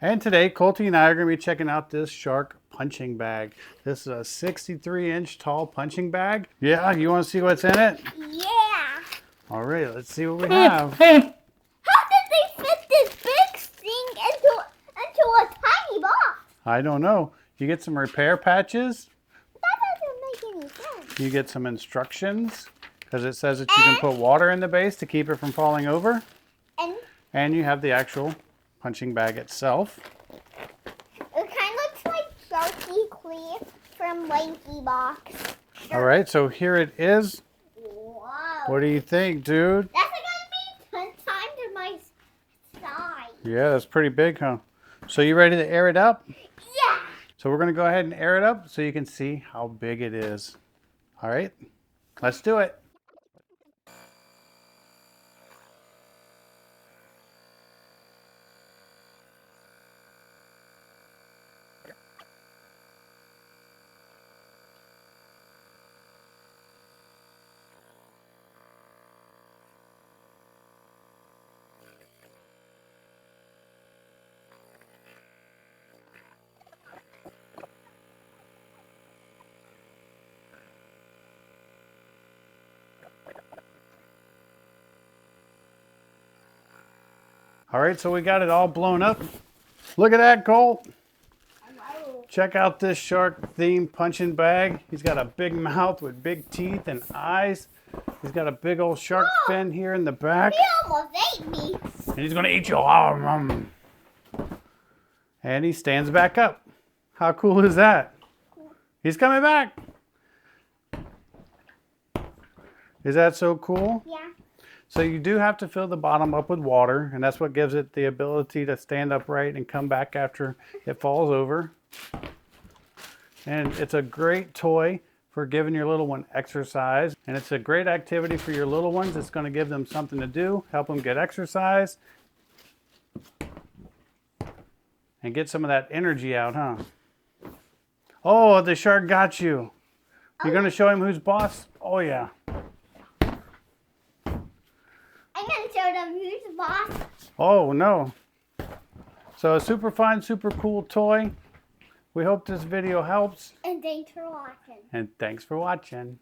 And today, Colty and I are going to be checking out this shark punching bag. This is a 63-inch tall punching bag. Yeah, you want to see what's in it? Yeah. All right, let's see what we have. How did they fit this big thing into a tiny box? I don't know. You get some repair patches. That doesn't make any sense. You get some instructions because it says that you can put water in the base to keep it from falling over. And you have the actual punching bag itself. It kind of looks like Sharky Clean from Lanky Box. All right, so here it is. Wow. What do you think, dude? That's going to be 10 times my size. Yeah, that's pretty big, huh? So you ready to air it up? Yeah. So we're going to go ahead and air it up so you can see how big it is. All right, let's do it. All right, so we got it all blown up. Look at that, Colt. Check out this shark themed punching bag. He's got a big mouth with big teeth and eyes. He's got a big old shark fin here in the back. He almost ate me. And he's gonna eat you. And he stands back up. How cool is that? He's coming back. Is that so cool? Yeah. So you do have to fill the bottom up with water, and that's what gives it the ability to stand upright and come back after it falls over. And it's a great toy for giving your little one exercise. And it's a great activity for your little ones. It's going to give them something to do, help them get exercise, and get some of that energy out, huh? Oh, the shark got you. You're going to show him who's boss? Oh, yeah. I'm going to show them who's the boss. Oh, no. So a super fun, super cool toy. We hope this video helps. And thanks for watching. And thanks for watching.